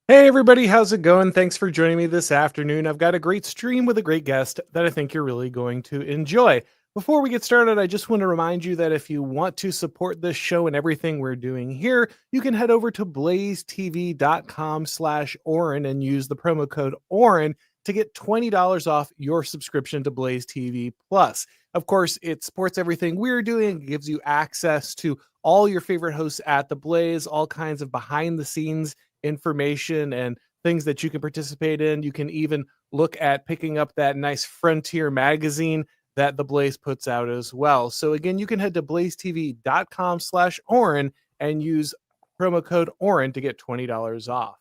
Hey everybody, how's it going? Thanks for joining me this afternoon. I've got a great stream with a great guest that I think you're really going to enjoy. Before we get started, I just want to remind you that if you want to support this show and everything we're doing here, you can head over to blazetv.com/Auron and use the promo code Auron to get $20 off your subscription to Blaze TV Plus. Of course, it supports everything we're doing. It gives you access to all your favorite hosts at the Blaze, all kinds of behind the scenes information and things that you can participate in. You can even look at picking up that nice Frontier magazine that the Blaze puts out as well. So again, you can head to blazetv.com/Auron and use promo code Auron to get $20 off.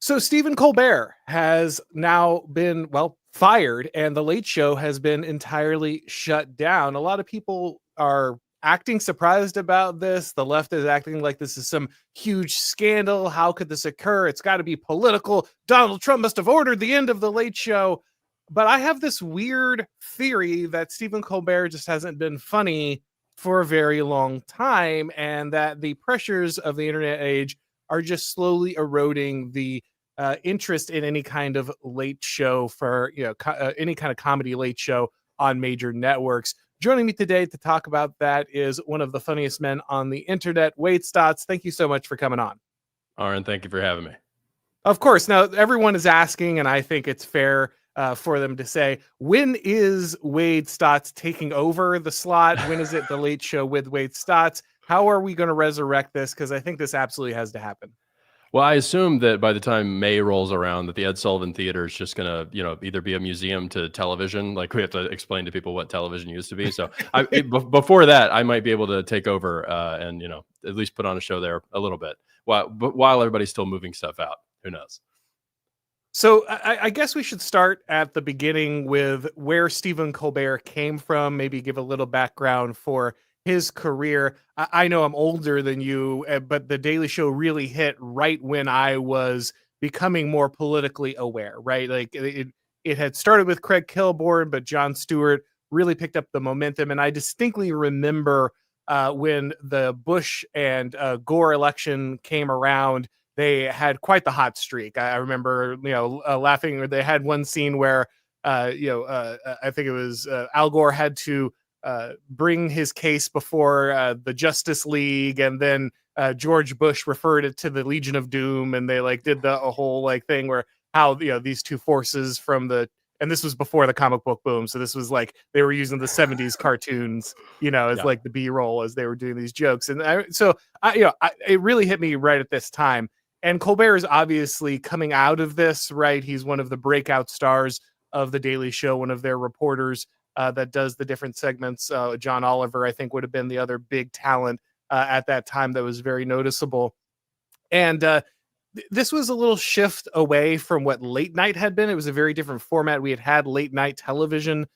So Stephen Colbert has now been, fired, and The Late Show has been entirely shut down. A lot of people are acting surprised about this. The left is acting like this is some huge scandal. How could this occur? It's got to be political. Donald Trump must have ordered the end of The Late Show. But I have this weird theory that Stephen Colbert just hasn't been funny for a very long time, and that the pressures of the internet age are just slowly eroding the interest in any kind of late show for, any kind of comedy late show on major networks. Joining me today to talk about that is one of the funniest men on the internet, Wade Stotts. Thank you so much for coming on. Auron, thank you for having me. Of course. Now, everyone is asking, and I think it's fair for them to say, when is Wade Stotts taking over the slot? When is it The Late Show with Wade Stotts? How are we going to resurrect this? Because I think this absolutely has to happen. Well, I assume that by the time May rolls around, that the Ed Sullivan Theater is just going to, either be a museum to television. Like, we have to explain to people what television used to be. So before that, I might be able to take over and, at least put on a show there a little bit while everybody's still moving stuff out. Who knows? So I guess we should start at the beginning with where Stephen Colbert came from, maybe give a little background for his career. I know I'm older than you, but The Daily Show really hit right when I was becoming more politically aware, right? Like it had started with Craig Kilborn, but Jon Stewart really picked up the momentum. And I distinctly remember when the Bush and Gore election came around, they had quite the hot streak. I remember, laughing. They had one scene where, I think it was Al Gore had to bring his case before the Justice League, and then George Bush referred it to the Legion of Doom, and they did a whole thing where how these two forces and this was before the comic book boom, so this was they were using the 70s cartoons, as the B-roll as they were doing these jokes, and it really hit me right at this time. And Colbert is obviously coming out of this, right? He's one of the breakout stars of The Daily Show, one of their reporters that does the different segments. John Oliver, I think, would have been the other big talent at that time that was very noticeable. And this was a little shift away from what late night had been. It was a very different format. We had late night television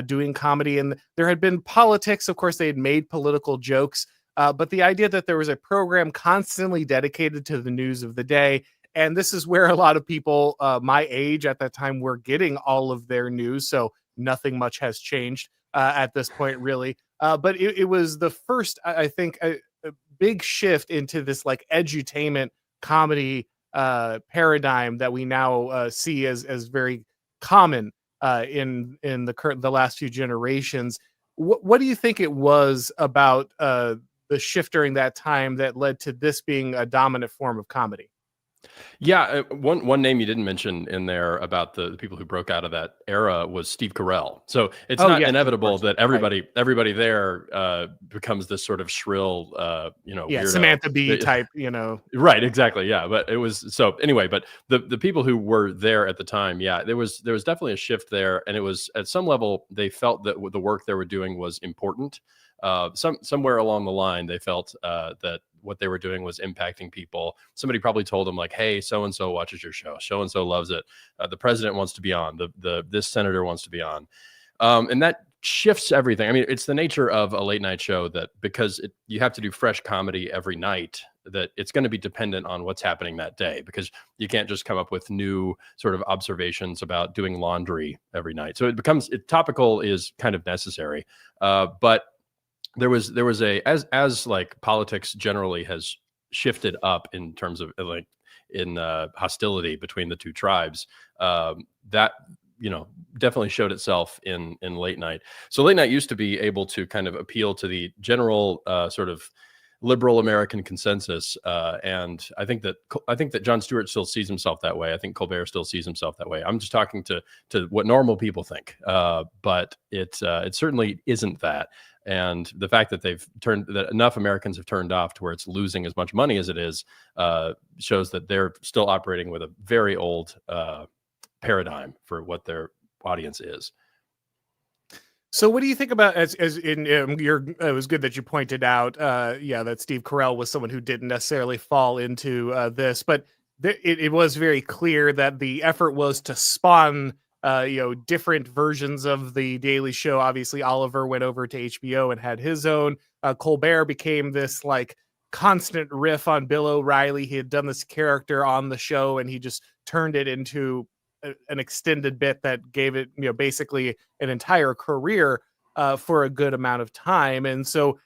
doing comedy, and there had been politics. Of course, they had made political jokes. But the idea that there was a program constantly dedicated to the news of the day, and this is where a lot of people my age at that time were getting all of their news. So nothing much has changed at this point, really. But it was the first, I think, a big shift into this edutainment comedy paradigm that we now see as very common in the last few generations. What do you think it was about the shift during that time that led to this being a dominant form of comedy? Yeah, one name you didn't mention in there about the people who broke out of that era was Steve Carell. So it's not inevitable that everybody there becomes this sort of shrill, weirdo. Samantha Bee type, Right, exactly, yeah. But it was so anyway. But the people who were there at the time, there was definitely a shift there, and it was at some level they felt that the work they were doing was important. Somewhere along the line, they felt that what they were doing was impacting people. Somebody probably told them hey, so-and-so watches your show. So-and-so loves it. The president wants to be on. This senator wants to be on. And that shifts everything. I mean, it's the nature of a late night show that because you have to do fresh comedy every night, that it's going to be dependent on what's happening that day, because you can't just come up with new sort of observations about doing laundry every night. So topical is kind of necessary. But there was as politics generally has shifted up in terms of hostility between the two tribes. That definitely showed itself in late night. So late night used to be able to kind of appeal to the general sort of liberal American consensus, and I think that Jon Stewart still sees himself that way. I think Colbert still sees himself that way. I'm just talking to what normal people think, but it certainly isn't that. And the fact that that enough Americans have turned off to where it's losing as much money as it is, shows that they're still operating with a very old paradigm for what their audience is. So what do you think about as in it was good that you pointed out that Steve Carell was someone who didn't necessarily fall into this, but it was very clear that the effort was to spawn different versions of the Daily Show. Obviously Oliver went over to HBO and had his own. Colbert became this like constant riff on Bill O'Reilly. He had done this character on the show and he just turned it into an extended bit that gave it basically an entire career for a good amount of time. And so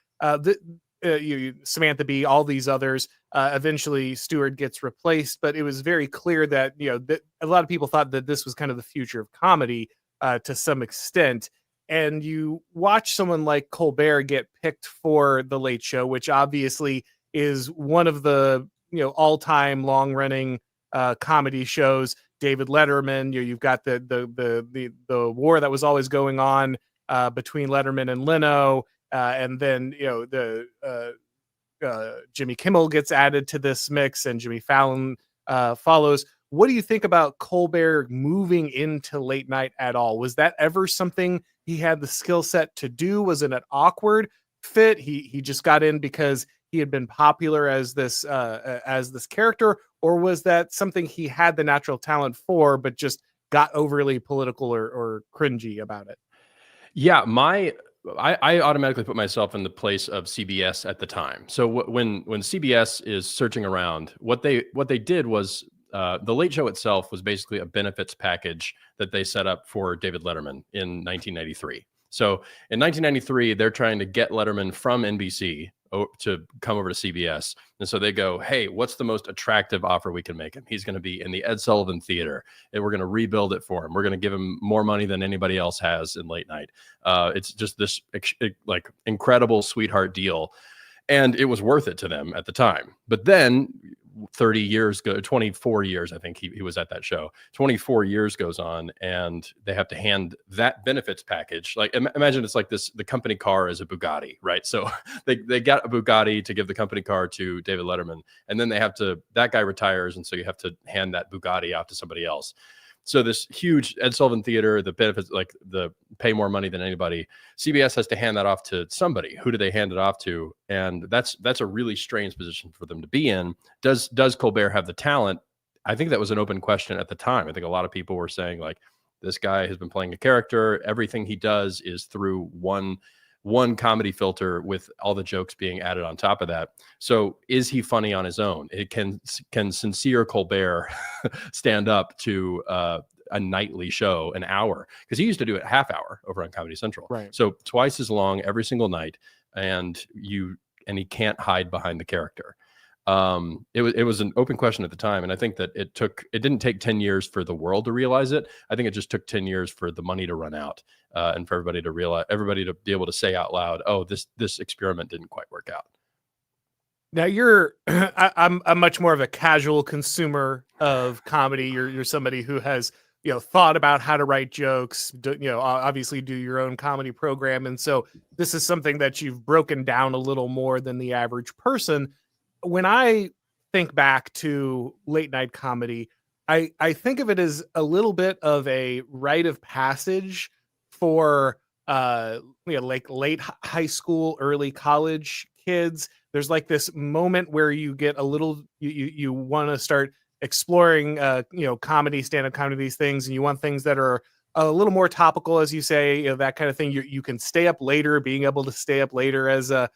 Samantha Bee, all these others, eventually Stewart gets replaced, but it was very clear that that a lot of people thought that this was kind of the future of comedy to some extent. And you watch someone like Colbert get picked for The Late Show, which obviously is one of the all-time long-running comedy shows. David Letterman, you've got the war that was always going on between Letterman and Leno, and then Jimmy Kimmel gets added to this mix, and Jimmy Fallon follows. What do you think about Colbert moving into late night at all? Was that ever something he had the skill set to do? Was it an awkward fit? He just got in because he had been popular as this character, or was that something he had the natural talent for, but just got overly political or cringy about it? Yeah, I automatically put myself in the place of CBS at the time. So when CBS is searching around, what they did was the Late Show itself was basically a benefits package that they set up for David Letterman in 1993. So in 1993, they're trying to get Letterman from NBC to come over to CBS. And so they go, hey, what's the most attractive offer we can make him? He's going to be in the Ed Sullivan Theater, and we're going to rebuild it for him. We're going to give him more money than anybody else has in late night. It's just this like incredible sweetheart deal. And it was worth it to them at the time. But then 30 years go 24 years, I think he was at that show. 24 years goes on, and they have to hand that benefits package. Like imagine it's like this, the company car is a Bugatti, right? So they got a Bugatti to give the company car to David Letterman, and then that guy retires, and so you have to hand that Bugatti out to somebody else. So this huge Ed Sullivan Theater, the benefits, like the pay more money than anybody, CBS has to hand that off to somebody. Who do they hand it off to? And that's a really strange position for them to be in. Does Colbert have the talent? I think that was an open question at the time. I think a lot of people were saying, like, this guy has been playing a character. Everything he does is through one comedy filter with all the jokes being added on top of that. So is he funny on his own? It can sincere Colbert stand up to a nightly show, an hour? Because he used to do it half hour over on Comedy Central. Right. So twice as long every single night, and he can't hide behind the character. It was an open question at the time, and I think that it didn't take 10 years for the world to realize it. I think it just took 10 years for the money to run out, and for everybody to be able to say out loud, "Oh, this experiment didn't quite work out." Now I'm much more of a casual consumer of comedy. You're somebody who has thought about how to write jokes. Obviously do your own comedy program, and so this is something that you've broken down a little more than the average person. When I think back to late night comedy, I think of it as a little bit of a rite of passage for like late high school, early college kids. There's like this moment where you get a little, you want to start exploring comedy, stand-up comedy, these things, and you want things that are a little more topical, as you say, that kind of thing. You can stay up later. Being able to stay up later as a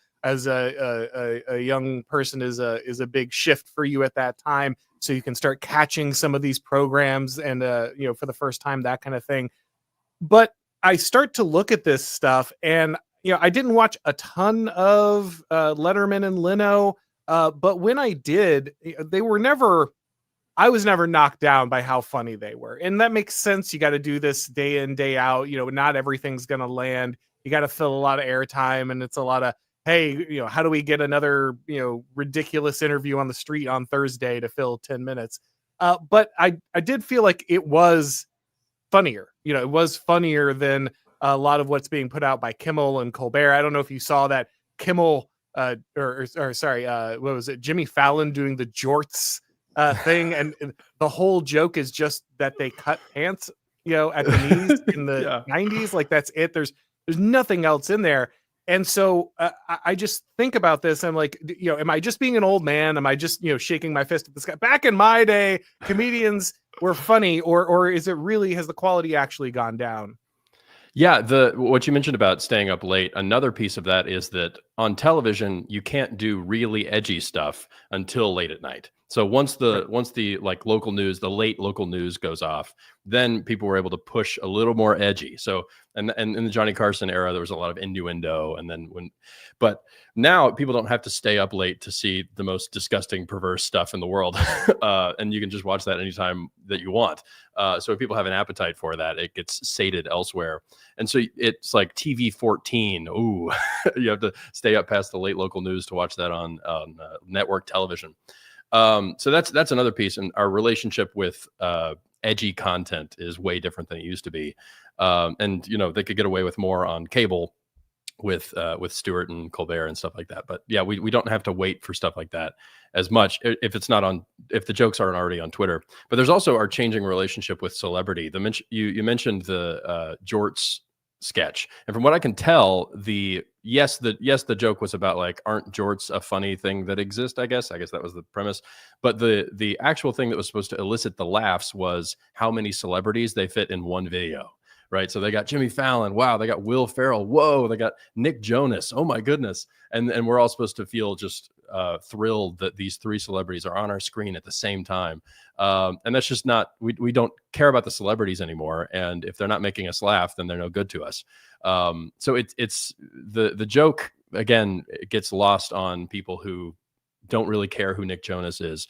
young person is a big shift for you at that time. So you can start catching some of these programs and for the first time, that kind of thing. But I start to look at this stuff, and I didn't watch a ton of Letterman and Leno, but when I did, they were never I was never knocked down by how funny they were. And that makes sense. You got to do this day in, day out. Not everything's going to land. You got to fill a lot of airtime, and it's a lot of, hey, how do we get another, ridiculous interview on the street on Thursday to fill 10 minutes? But I did feel like it was funnier. It was funnier than a lot of what's being put out by Kimmel and Colbert. I don't know if you saw that Kimmel, what was it? Jimmy Fallon doing the jorts thing, and the whole joke is just that they cut pants, at the knees in the 90s. Like, that's it. There's nothing else in there. And so I just think about this. I'm like, am I just being an old man? Am I just, shaking my fist at the sky? Back in my day, comedians were funny, or is it really, has the quality actually gone down? Yeah, what you mentioned about staying up late, another piece of that is that on television, you can't do really edgy stuff until late at night. So once the like local news, the late local news goes off, then people were able to push a little more edgy. So and in the Johnny Carson era, there was a lot of innuendo, but now people don't have to stay up late to see the most disgusting, perverse stuff in the world, and you can just watch that anytime that you want. So if people have an appetite for that, it gets sated elsewhere, and so it's like TV 14. Ooh, you have to stay up past the late local news to watch that on network television. So that's another piece, and our relationship with edgy content is way different than it used to be. And they could get away with more on cable with Stewart and Colbert and stuff like that. But yeah, we don't have to wait for stuff like that as much if the jokes aren't already on Twitter. But there's also our changing relationship with celebrity. You mentioned the Jorts sketch, and from what I can tell, the joke was about like, aren't jorts a funny thing that exists? I guess that was the premise, but the actual thing that was supposed to elicit the laughs was how many celebrities they fit in one video, right? So they got Jimmy Fallon, wow, they got Will Ferrell, whoa, they got Nick Jonas, oh my goodness, and we're all supposed to feel just thrilled that these three celebrities are on our screen at the same time. And that's just not, we don't care about the celebrities anymore. And if they're not making us laugh, then they're no good to us. So it's the joke, again, it gets lost on people who don't really care who Nick Jonas is.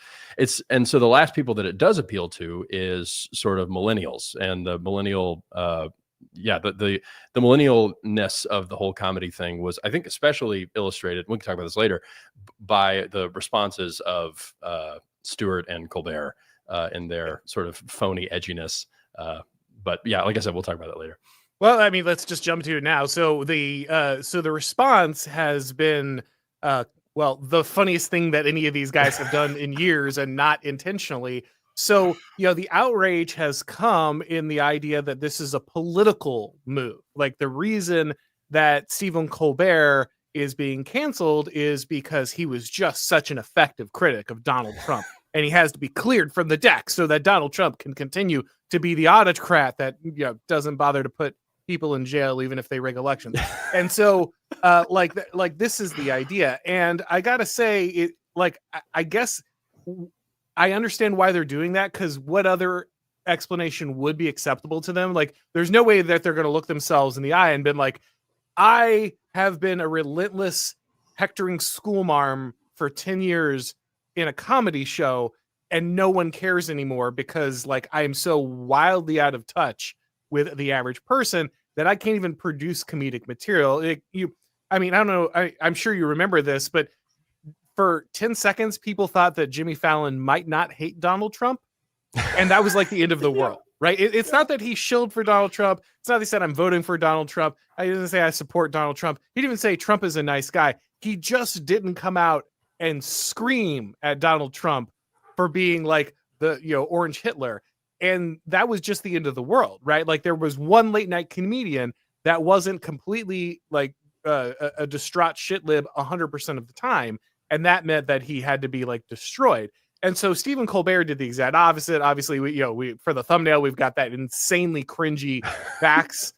And so the last people that it does appeal to is sort of millennials, and the millennial, the millennialness of the whole comedy thing was, I think, especially illustrated, we can talk about this later, by the responses of Stewart and Colbert in their sort of phony edginess. But yeah, like I said, we'll talk about that later. Well, I mean, let's just jump to it now. So the response has been, the funniest thing that any of these guys have done in years, and not intentionally. So, the outrage has come in the idea that this is a political move. Like, the reason that Stephen Colbert is being canceled is because he was just such an effective critic of Donald Trump, and he has to be cleared from the deck so that Donald Trump can continue to be the autocrat that doesn't bother to put people in jail even if they rig elections. And so this is the idea. And I gotta say, I guess I understand why they're doing that, because what other explanation would be acceptable to them? Like, there's no way that they're going to look themselves in the eye and been like, I have been a relentless hectoring schoolmarm for 10 years in a comedy show, and no one cares anymore because, like, I am so wildly out of touch with the average person that I can't even produce comedic material. I don't know. I'm sure you remember this, but for 10 seconds, people thought that Jimmy Fallon might not hate Donald Trump. And that was like the end of the world, right? It's not that he shilled for Donald Trump. It's not that he said, I'm voting for Donald Trump. He didn't say I support Donald Trump. He didn't even say Trump is a nice guy. He just didn't come out and scream at Donald Trump for being like the, orange Hitler. And that was just the end of the world, right? Like, there was one late night comedian that wasn't completely like a distraught shit lib 100% of the time. And that meant that he had to be like destroyed. And so Stephen Colbert did the exact opposite. Obviously, we for the thumbnail, we've got that insanely cringy Vax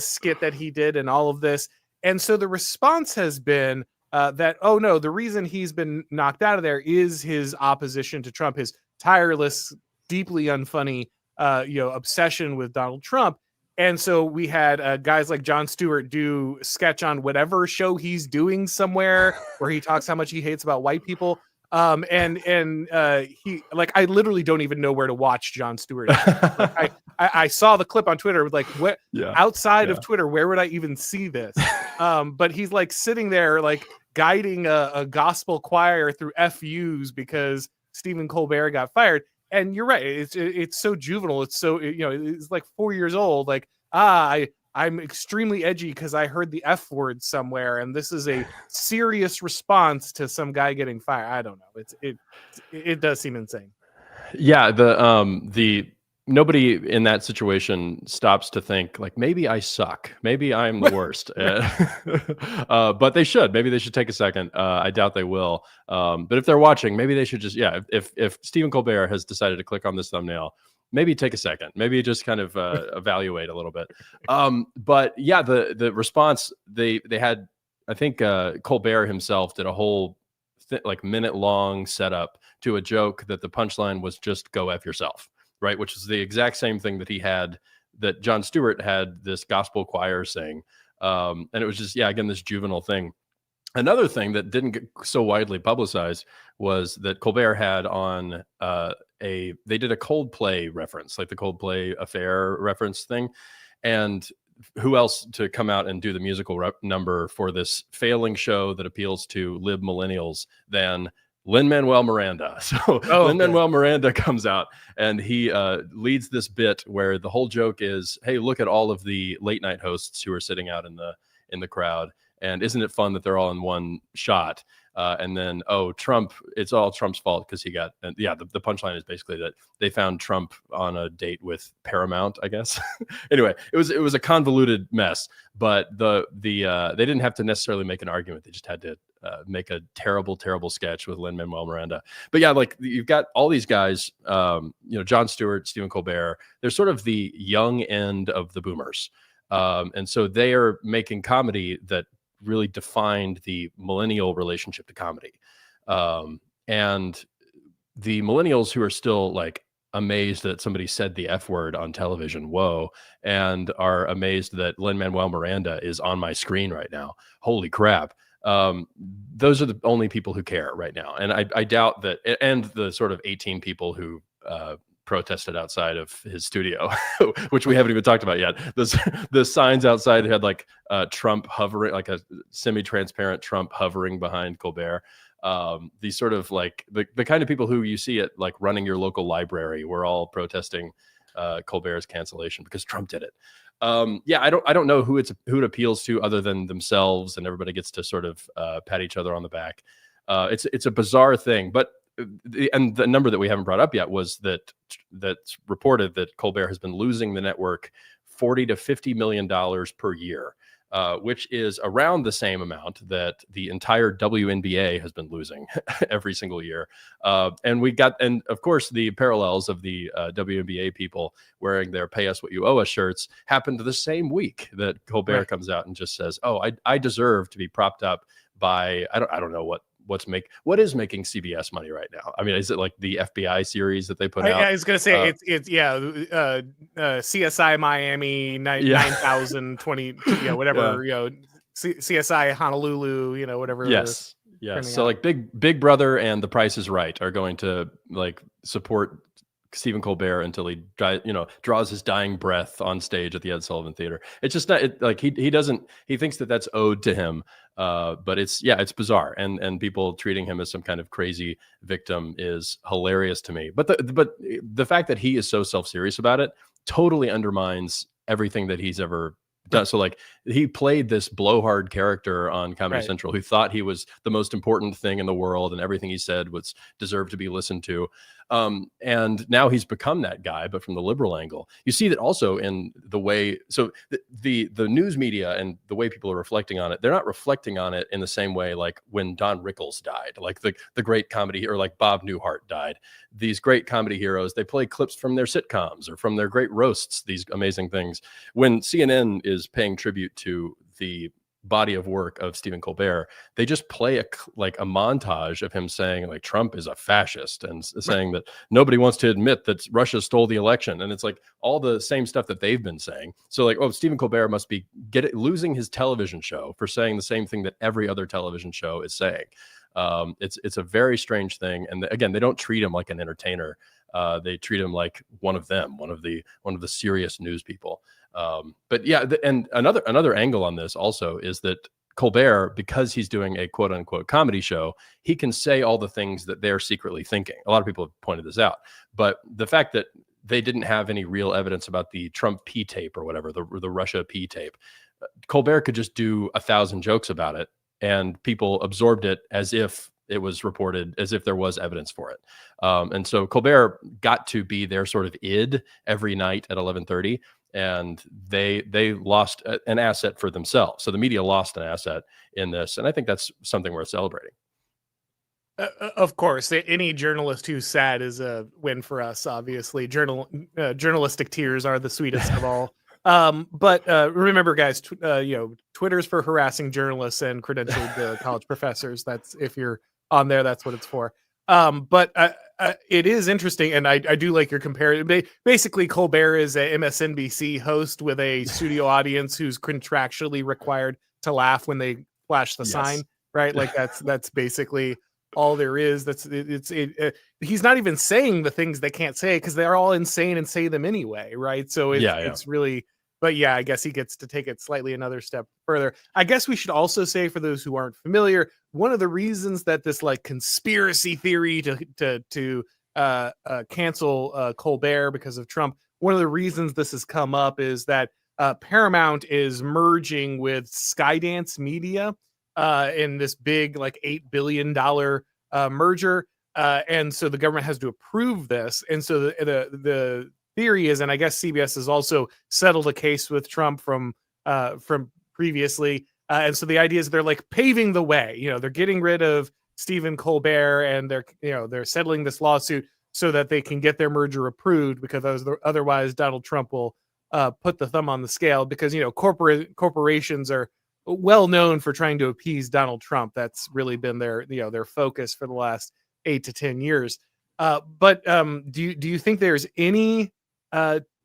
skit that he did and all of this. And so the response has been that, oh no, the reason he's been knocked out of there is his opposition to Trump, his tireless, deeply unfunny, obsession with Donald Trump. And so we had guys like Jon Stewart do sketch on whatever show he's doing somewhere where he talks how much he hates about white people. He like I literally don't even know where to watch Jon Stewart. Like I saw the clip on Twitter with like what Yeah. outside of Twitter, where would I even see this? But he's like sitting there like guiding a gospel choir through FUs because Stephen Colbert got fired. And you're right, it's so juvenile. It's so, you know, it's like 4 years old. Like, I'm extremely edgy because I heard the F word somewhere, and this is a serious response to some guy getting fired. I don't know. It does seem insane. Yeah, the nobody in that situation stops to think like maybe I suck, maybe I'm the worst. But they should. Maybe they should take a second. I doubt they will. But if they're watching, maybe they should just If Stephen Colbert has decided to click on this thumbnail, maybe take a second. Maybe just kind of evaluate a little bit. But yeah, the response they had. I think Colbert himself did a whole like minute long setup to a joke that the punchline was just go F yourself, right? Which is the exact same thing that Jon Stewart had this gospel choir sing. And it was just, again, this juvenile thing. Another thing that didn't get so widely publicized was that Colbert had on they did a Coldplay reference, like the Coldplay Affair reference thing. And who else to come out and do the musical number for this failing show that appeals to lib millennials than Lin-Manuel Miranda. So Lin-Manuel Miranda comes out and he leads this bit where the whole joke is, hey, look at all of the late night hosts who are sitting out in the crowd. And isn't it fun that they're all in one shot? And then, Trump, it's all Trump's fault because he got, the punchline is basically that they found Trump on a date with Paramount, I guess. Anyway, it was a convoluted mess, but they didn't have to necessarily make an argument. They just had to make a terrible, terrible sketch with Lin-Manuel Miranda. But yeah, like you've got all these guys, Jon Stewart, Stephen Colbert, they're sort of the young end of the boomers. And so they are making comedy that really defined the millennial relationship to comedy. And the millennials who are still like amazed that somebody said the F word on television, whoa, and are amazed that Lin-Manuel Miranda is on my screen right now, holy crap. Those are the only people who care right now. And I doubt that, and the sort of 18 people who protested outside of his studio, which we haven't even talked about yet. The signs outside had like Trump hovering, like a semi-transparent Trump hovering behind Colbert. These sort of like the kind of people who you see at like running your local library were all protesting Colbert's cancellation because Trump did it. I don't know who it appeals to other than themselves, and everybody gets to sort of pat each other on the back. It's a bizarre thing, but the number that we haven't brought up yet was that's reported that Colbert has been losing the network $40 to $50 million per year, which is around the same amount that the entire WNBA has been losing every single year. And of course, the parallels of the WNBA people wearing their "Pay Us What You Owe Us" shirts happened the same week that Colbert comes out and just says, "Oh, I deserve to be propped up by I don't know what is making CBS money right now. I mean, is it like the FBI series that they put out? I was gonna say it's CSI Miami 9020 whatever CSI Honolulu whatever. Yes. So like Big Brother and The Price is Right are going to like support Stephen Colbert until he draws his dying breath on stage at the Ed Sullivan Theater. It's just not like he thinks that that's owed to him. But it's bizarre, and people treating him as some kind of crazy victim is hilarious to me. But the fact that he is so self-serious about it totally undermines everything that he's ever done. So like he played this blowhard character on Comedy Central who thought he was the most important thing in the world and everything he said was deserved to be listened to. And now he's become that guy, but from the liberal angle. You see that also in the way, so the news media and the way people are reflecting on it, they're not reflecting on it in the same way like when Don Rickles died, like the great comedy, or like Bob Newhart died. These great comedy heroes, they play clips from their sitcoms or from their great roasts, these amazing things. When CNN is paying tribute to the body of work of Stephen Colbert, they just play a montage of him saying like Trump is a fascist and saying that nobody wants to admit that Russia stole the election, and it's like all the same stuff that they've been saying. So like, Stephen Colbert must be losing his television show for saying the same thing that every other television show is saying. It's a very strange thing, and again, they don't treat him like an entertainer. They treat him like one of them, one of the serious news people. But yeah, and another angle on this also is that Colbert, because he's doing a quote unquote comedy show, he can say all the things that they're secretly thinking. A lot of people have pointed this out, but the fact that they didn't have any real evidence about the Trump P tape or whatever, the Russia P tape, Colbert could just do 1,000 jokes about it, and people absorbed it as if it was reported, as if there was evidence for it. And so Colbert got to be their sort of id every night at 11:30. And they lost an asset for themselves. So the media lost an asset in this, and I think that's something worth celebrating. Of course, any journalist who's sad is a win for us. Obviously, journalistic tears are the sweetest of all. But remember, guys, Twitter's for harassing journalists and credentialed college professors. That's, if you're on there, that's what it's for. But it is interesting, and I do like your comparison. Basically, Colbert is a MSNBC host with a studio audience who's contractually required to laugh when they flash the sign, right? Like that's basically all there is. He's not even saying the things they can't say because they're all insane and say them anyway, right? So it's really. But yeah, I guess he gets to take it slightly another step further. I guess we should also say, for those who aren't familiar, one of the reasons that this like conspiracy theory to cancel Colbert because of Trump, one of the reasons this has come up is that Paramount is merging with Skydance Media in this big like $8 billion merger. And so the government has to approve this. And so the theory is, and I guess CBS has also settled a case with Trump from previously, and so the idea is they're like paving the way. They're getting rid of Stephen Colbert, and they're settling this lawsuit so that they can get their merger approved, because otherwise Donald Trump will put the thumb on the scale, because corporations are well known for trying to appease Donald Trump. That's really been their focus for the last 8 to 10 years. But do you think there's any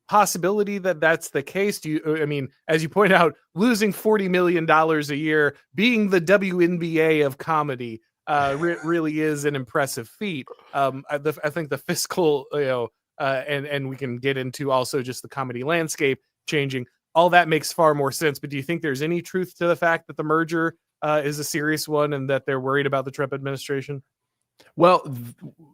possibility that that's the case? I mean, as you point out, losing $40 million a year, being the WNBA of comedy, really is an impressive feat. I think the fiscal, and we can get into also just the comedy landscape changing. All that makes far more sense. But do you think there's any truth to the fact that the merger is a serious one and that they're worried about the Trump administration? Well,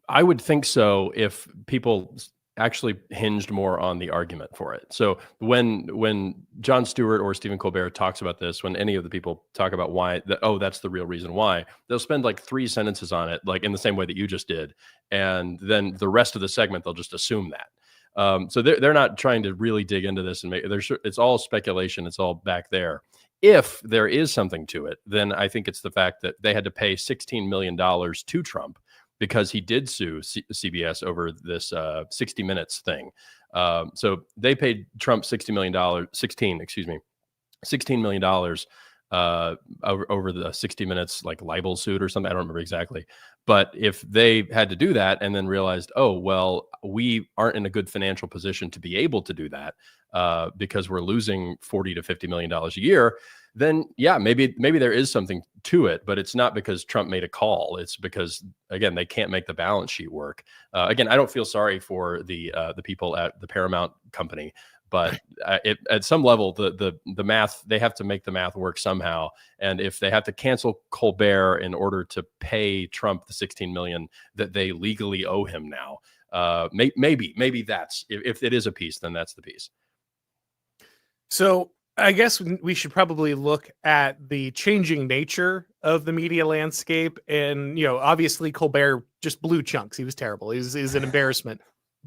I would think so if people actually hinged more on the argument for it. So when Jon Stewart or Stephen Colbert talks about this, when any of the people talk about why, that's the real reason why, they'll spend like 3 sentences on it, like in the same way that you just did. And then the rest of the segment, they'll just assume that. So they're not trying to really dig into this and it's all speculation. It's all back there. If there is something to it, then I think it's the fact that they had to pay $16 million to Trump because he did sue CBS over this 60 Minutes thing. So they paid Trump $16 million over the 60 Minutes like libel suit or something. I don't remember exactly. But if they had to do that and then realized, oh, well, we aren't in a good financial position to be able to do that because we're losing $40 to $50 million a year, then yeah, maybe there is something to it, but it's not because Trump made a call. It's because, again, they can't make the balance sheet work. Again, I don't feel sorry for the people at the Paramount company, but at some level, the math, they have to make the math work somehow. And if they have to cancel Colbert in order to pay Trump the $16 million that they legally owe him now, maybe that's, if it is a piece, then that's the piece. So I guess we should probably look at the changing nature of the media landscape. And, obviously Colbert just blew chunks. He was terrible. He's an embarrassment.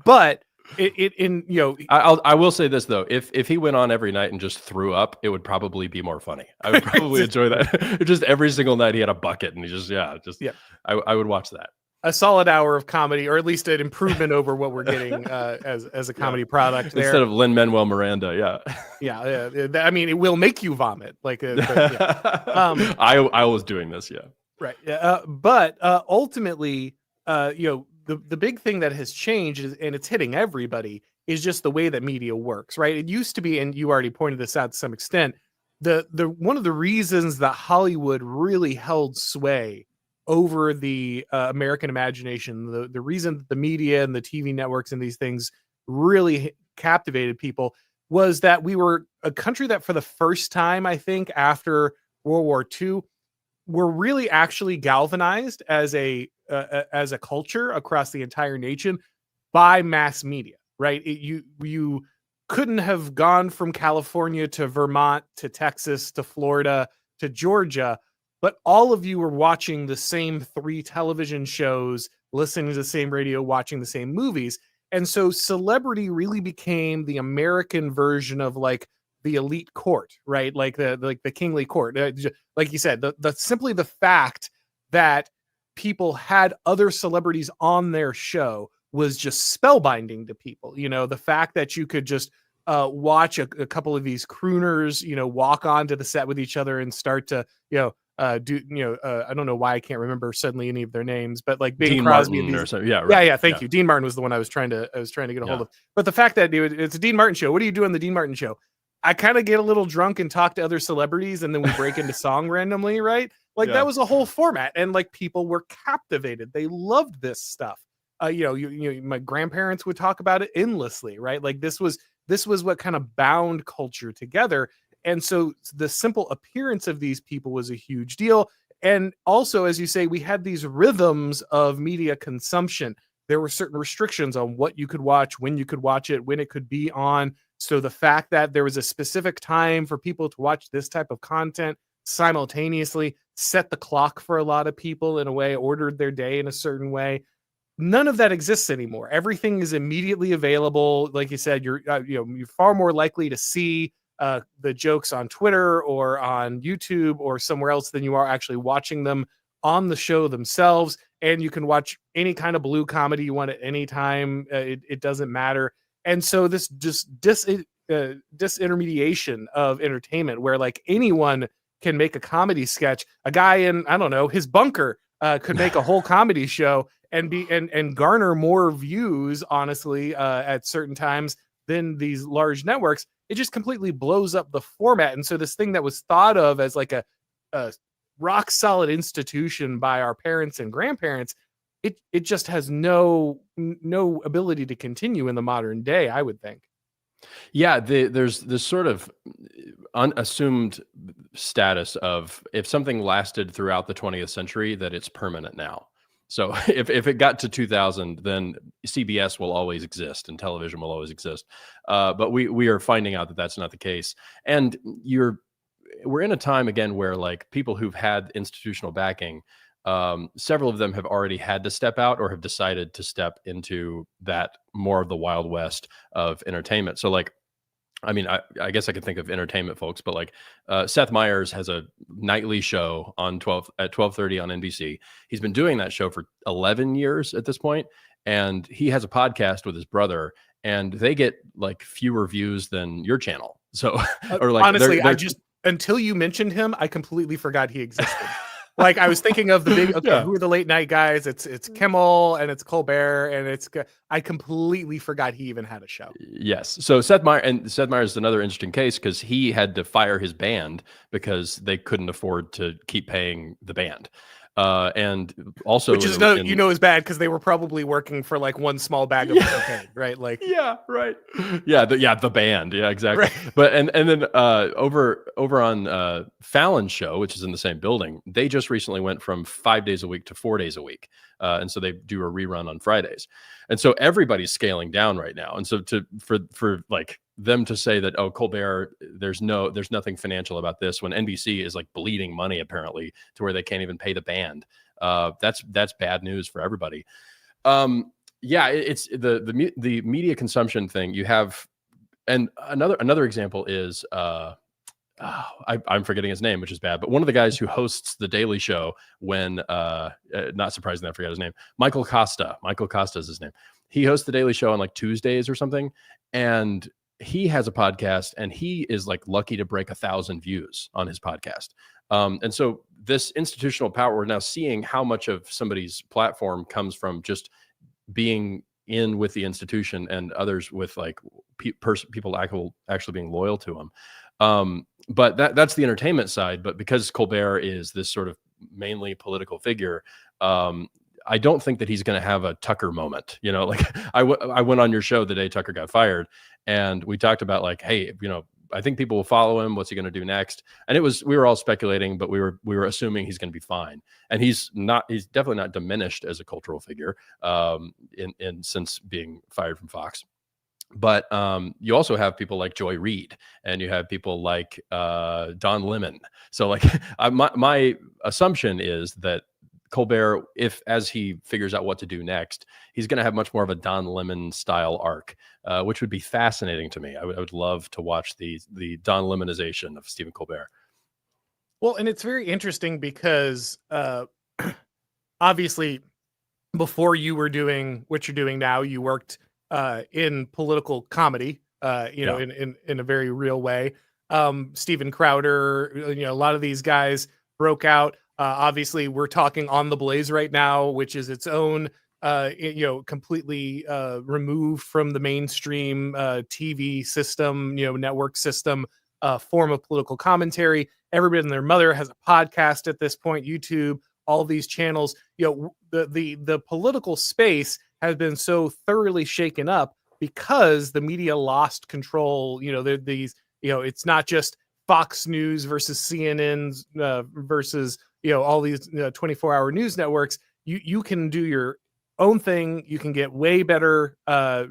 But I will say this though, if he went on every night and just threw up, it would probably be more funny. I would probably enjoy that. Just every single night he had a bucket and he I would watch that. A solid hour of comedy, or at least an improvement over what we're getting as a comedy product there. Instead of Lin-Manuel Miranda. Yeah. I mean, it will make you vomit. Like, I was doing this. Yeah. Right. But ultimately, the big thing that has changed is, and it's hitting everybody, is just the way that media works, right? It used to be, and you already pointed this out to some extent, the one of the reasons that Hollywood really held sway over the American imagination. The reason that the media and the TV networks and these things really captivated people was that we were a country that, for the first time, I think, after World War II, were really actually galvanized as a culture across the entire nation by mass media, right? You couldn't have gone from California to Vermont to Texas to Florida to Georgia, but all of you were watching the same 3 television shows, listening to the same radio, watching the same movies. And so celebrity really became the American version of like the elite court, right? Like the kingly court. Like you said, the simply the fact that people had other celebrities on their show was just spellbinding to people. You know, the fact that you could just watch a couple of these crooners, you know, walk onto the set with each other and start to, I don't know why I can't remember suddenly any of their names, but like Bing Dean Crosby Martin and these, or something. Yeah, right. yeah. Thank you. Dean Martin was the one I was trying to get a hold of. But the fact that it's a Dean Martin show. What do you do on the Dean Martin show? I kind of get a little drunk and talk to other celebrities, and then we break into song randomly, right? Like that was a whole format, and like people were captivated. They loved this stuff. My grandparents would talk about it endlessly, right? Like this was what kind of bound culture together. And so the simple appearance of these people was a huge deal. And also, as you say, we had these rhythms of media consumption. There were certain restrictions on what you could watch, when you could watch it, when it could be on. So the fact that there was a specific time for people to watch this type of content simultaneously set the clock for a lot of people in a way, ordered their day in a certain way. None of that exists anymore. Everything is immediately available. Like you said, you're far more likely to see the jokes on Twitter or on YouTube or somewhere else than you are actually watching them on the show themselves. And you can watch any kind of blue comedy you want at any time. It doesn't matter. And so this just disintermediation of entertainment, where like anyone can make a comedy sketch. A guy in, I don't know, his bunker could make a whole comedy show and garner more views, honestly, at certain times than these large networks. It just completely blows up the format. And so this thing that was thought of as like a rock solid institution by our parents and grandparents, it just has no ability to continue in the modern day, I would think. Yeah, there's this sort of unassumed status of, if something lasted throughout the 20th century, that it's permanent now. So if it got to 2000, then CBS will always exist and television will always exist. But we are finding out that that's not the case. And we're in a time again where like people who've had institutional backing, several of them have already had to step out or have decided to step into that more of the Wild West of entertainment. So like, I mean, I guess I could think of entertainment folks, but like Seth Meyers has a nightly show on 12:30 on NBC. He's been doing that show for 11 years at this point, and he has a podcast with his brother, and they get like fewer views than your channel. So, or like honestly, I just, until you mentioned him, I completely forgot he existed. Like I was thinking of the big, who are the late night guys? It's Kimmel and it's Colbert and I completely forgot he even had a show. Yes. So Seth Meyers is another interesting case because he had to fire his band because they couldn't afford to keep paying the band. And also, which is is bad because they were probably working for like one small bag of cocaine, right? Like, yeah, right, the band, yeah, exactly. Right. But and then over on Fallon's show, which is in the same building, they just recently went from 5 days a week to 4 days a week, and so they do a rerun on Fridays, and so everybody's scaling down right now, and so for like them to say that, oh, Colbert, there's nothing financial about this, when NBC is like bleeding money apparently to where they can't even pay the band. That's bad news for everybody. It's the media consumption thing you have. And another example is I'm forgetting his name, which is bad, but one of the guys who hosts the Daily Show, when not surprisingly I forgot his name, Michael Costa is his name. He hosts the Daily Show on like Tuesdays or something, and he has a podcast, and he is like lucky to break 1,000 views on his podcast. And so this institutional power, we're now seeing how much of somebody's platform comes from just being in with the institution, and others with like people actually being loyal to them. But that's the entertainment side. But because Colbert is this sort of mainly political figure, I don't think that he's going to have a Tucker moment. You know, like I went on your show the day Tucker got fired, and we talked about like, hey, you know, I think people will follow him. What's he going to do next? And we were all speculating, but we were assuming he's going to be fine. And he's definitely not diminished as a cultural figure in since being fired from Fox. But you also have people like Joy Reid, and you have people like Don Lemon. So like my assumption is that Colbert, as he figures out what to do next, he's going to have much more of a Don Lemon style arc, which would be fascinating to me. I would love to watch the Don Lemonization of Stephen Colbert. Well, and it's very interesting because obviously before you were doing what you're doing now, you worked in political comedy, you know, in a very real way. Steven Crowder, you know, a lot of these guys broke out. Obviously, we're talking On the Blaze right now, which is its own, you know, completely removed from the mainstream TV system, you know, network system, form of political commentary. Everybody and their mother has a podcast at this point, YouTube, all these channels. You know, the political space has been so thoroughly shaken up because the media lost control. You know, these, you know, it's not just Fox News versus CNN's versus, you know, all these 24-hour news networks. You can do your own thing. You can get way better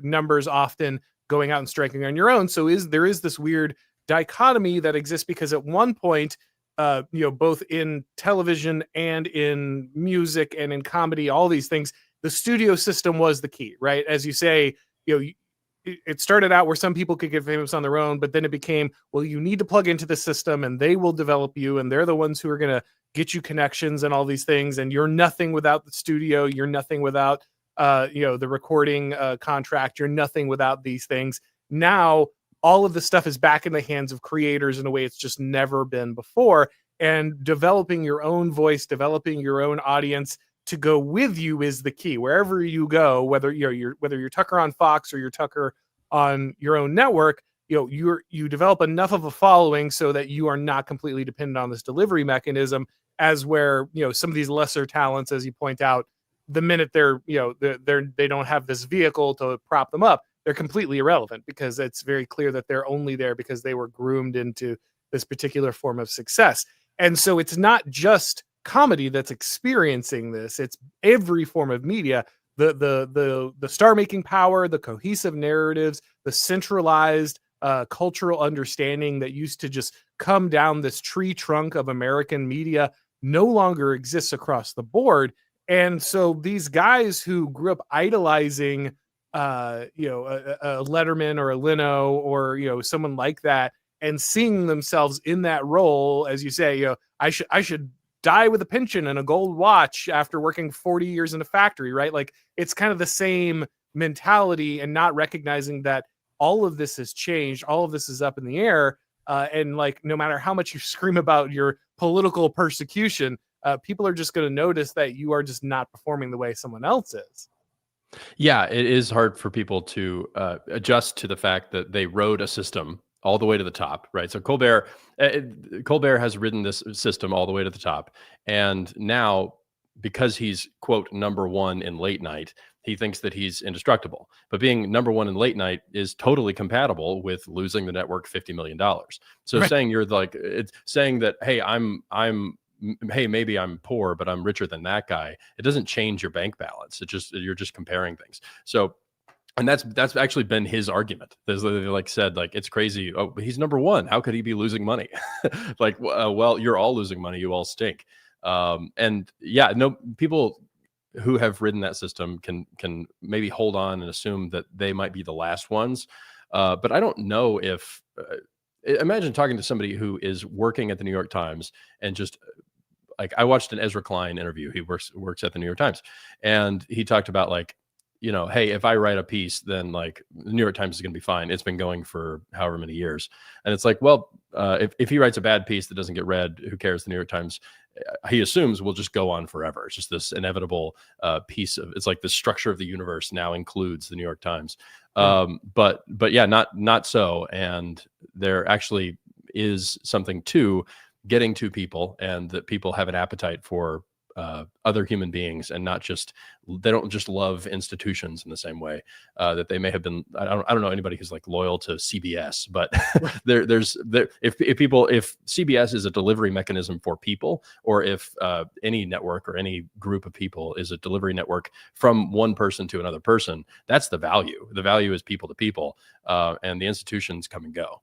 numbers often going out and striking on your own. So there is this weird dichotomy that exists because at one point, you know, both in television and in music and in comedy, all these things, the studio system was the key, right? As you say, you know, it started out where some people could get famous on their own, but then it became, well, you need to plug into the system and they will develop you. And they're the ones who are going to get you connections and all these things. And you're nothing without the studio. You're nothing without, you know, the recording contract. You're nothing without these things. Now, all of the stuff is back in the hands of creators in a way it's just never been before. And developing your own voice, developing your own audience to go with you is the key. Wherever you go, whether you're Tucker on Fox or you're Tucker on your own network, you know, you develop enough of a following so that you are not completely dependent on this delivery mechanism. As where, you know, some of these lesser talents, as you point out, the minute they don't have this vehicle to prop them up, they're completely irrelevant because it's very clear that they're only there because they were groomed into this particular form of success. And so it's not just comedy that's experiencing this, it's every form of media. The star making power, the cohesive narratives, the centralized cultural understanding that used to just come down this tree trunk of American media no longer exists across the board. And so these guys who grew up idolizing you know, a Letterman or a Leno or, you know, someone like that, and seeing themselves in that role, as you say, you know, I should die with a pension and a gold watch after working 40 years in a factory, right? Like it's kind of the same mentality, and not recognizing that all of this has changed, all of this is up in the air, and like no matter how much you scream about your political persecution, people are just going to notice that you are just not performing the way someone else is. Yeah, it is hard for people to adjust to the fact that they rode a system all the way to the top, right? So Colbert has ridden this system all the way to the top, and now because he's quote number one in late night, he thinks that he's indestructible. But being number one in late night is totally compatible with losing the network $50 million. So Right. saying you're like, it's saying that, hey, hey, maybe I'm poor, but I'm richer than that guy. It doesn't change your bank balance. You're just comparing things. So, and that's actually been his argument. They like said, like, it's crazy. Oh, he's number one. How could he be losing money? Like, well, you're all losing money. You all stink. And yeah, no, people who have ridden that system can maybe hold on and assume that they might be the last ones. But I don't know if, imagine talking to somebody who is working at the New York Times and just like, I watched an Ezra Klein interview. He works at the New York Times, and he talked about like, you know, hey, if I write a piece, then like the New York Times is going to be fine. It's been going for however many years. And it's like, well, if he writes a bad piece that doesn't get read, who cares? The New York Times, he assumes, will just go on forever. It's just this inevitable piece of, it's like the structure of the universe now includes the New York Times. But yeah, not so. And there actually is something to getting to people, and that people have an appetite for other human beings, and not just, they don't just love institutions in the same way that they may have been. I don't know anybody who's like loyal to CBS, but if CBS is a delivery mechanism for people, or if any network or any group of people is a delivery network from one person to another person, that's the value. The value is people to people, and the institutions come and go.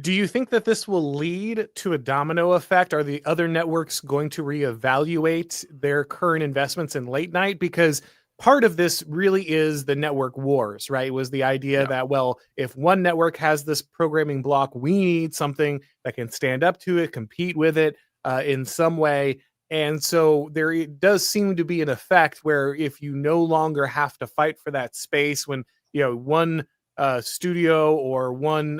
Do you think that this will lead to a domino effect? Are the other networks going to reevaluate their current investments in late night? Because part of this really is the network wars, right? It was the idea Yeah. that, well, if one network has this programming block, we need something that can stand up to it, compete with it in some way. And so there does seem to be an effect where if you no longer have to fight for that space, when, one studio or one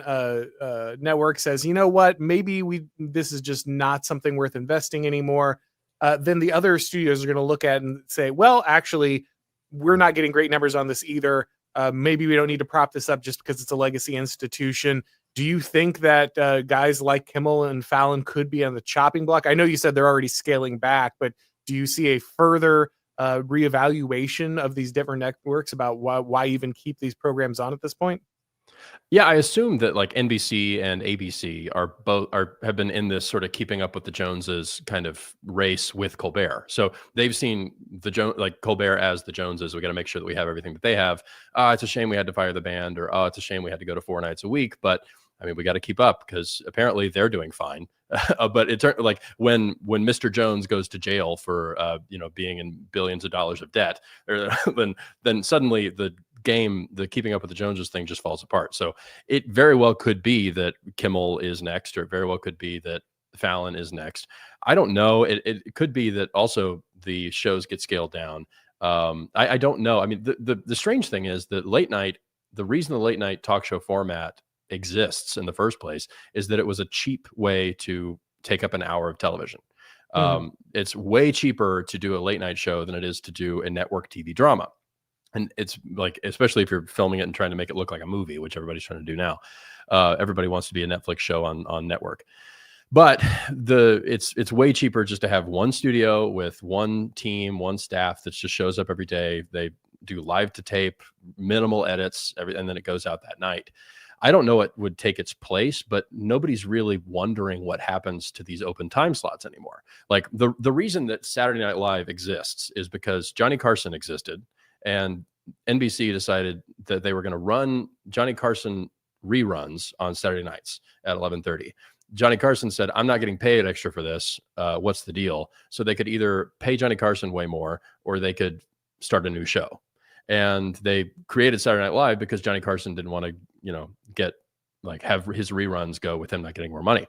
network says, you know what, maybe this is just not something worth investing anymore, then the other studios are going to look at and say, well, actually, we're not getting great numbers on this either. Maybe we don't need to prop this up just because it's a legacy institution. Do you think that guys like Kimmel and Fallon could be on the chopping block? I know you said they're already scaling back, but do you see a further reevaluation of these different networks about why even keep these programs on at this point? Yeah, I assume that like NBC and ABC have been in this sort of keeping up with the Joneses kind of race with Colbert. So they've seen like Colbert as the Joneses. We got to make sure that we have everything that they have. It's a shame we had to fire the band, or it's a shame we had to go to 4 nights a week. But I mean, we got to keep up because apparently they're doing fine. But it's like when Mr. Jones goes to jail for being in billions of dollars of debt, then suddenly the keeping up with the Joneses thing just falls apart. So it very well could be that Kimmel is next, or it very well could be that Fallon is next. I don't know. It could be that also the shows get scaled down. I don't know. I mean, the strange thing is that the reason the late night talk show format exists in the first place is that it was a cheap way to take up an hour of television. It's way cheaper to do a late night show than it is to do a network TV drama. And it's like, especially if you're filming it and trying to make it look like a movie, which everybody's trying to do now. Everybody wants to be a Netflix show on network. But it's way cheaper just to have one studio with one team, one staff that just shows up every day. They do live to tape, minimal edits, and then it goes out that night. I don't know what would take its place, but nobody's really wondering what happens to these open time slots anymore. Like the reason that Saturday Night Live exists is because Johnny Carson existed, and NBC decided that they were going to run Johnny Carson reruns on Saturday nights at 11:30. Johnny Carson said, I'm not getting paid extra for this. What's the deal? So they could either pay Johnny Carson way more, or they could start a new show. And they created Saturday Night Live because Johnny Carson didn't want to, have his reruns go with him not getting more money.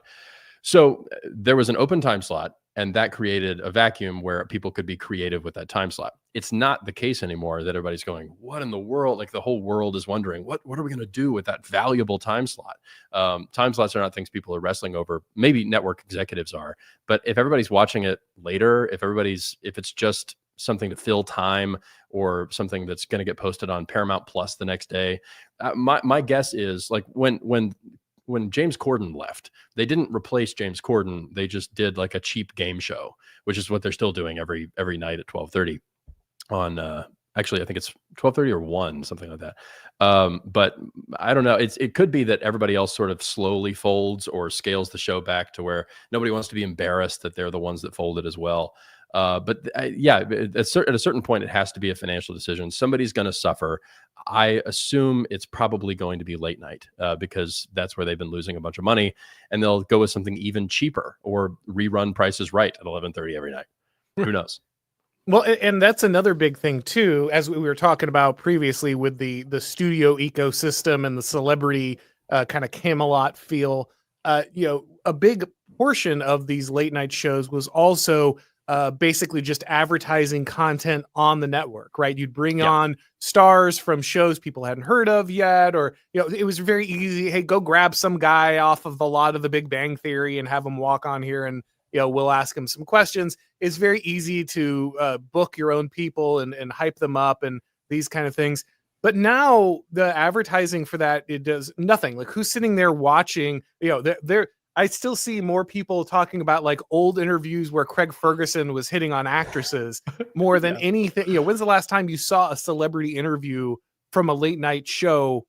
So there was an open time slot, and that created a vacuum where people could be creative with that time slot. It's not the case anymore that everybody's going, what in the world? Like the whole world is wondering, what are we going to do with that valuable time slot? Time slots are not things people are wrestling over. Maybe network executives are, but if everybody's watching it later, if it's just something to fill time, or something that's going to get posted on Paramount Plus the next day, my guess is like when James Corden left, they didn't replace James Corden. They just did like a cheap game show, which is what they're still doing every night at 12:30 on, actually, I think it's 12:30 or 1, something like that. But I don't know. It could be that everybody else sort of slowly folds or scales the show back to where nobody wants to be embarrassed that they're the ones that folded as well. But yeah, at a certain point, it has to be a financial decision. Somebody's going to suffer. I assume it's probably going to be late night because that's where they've been losing a bunch of money, and they'll go with something even cheaper or rerun Price is Right at 11:30 every night. Who knows? Well, and that's another big thing too, as we were talking about previously with the studio ecosystem and the celebrity kind of Camelot feel. A big portion of these late night shows was also basically just advertising content on the network, right? You'd bring on stars from shows people hadn't heard of yet, or it was very easy. Hey, go grab some guy off of a lot of the Big Bang Theory and have him walk on here, and we'll ask him some questions. It's very easy to book your own people and hype them up and these kind of things. But now the advertising for that, it does nothing. Like, who's sitting there watching? I still see more people talking about like old interviews where Craig Ferguson was hitting on actresses more than anything. When's the last time you saw a celebrity interview from a late night show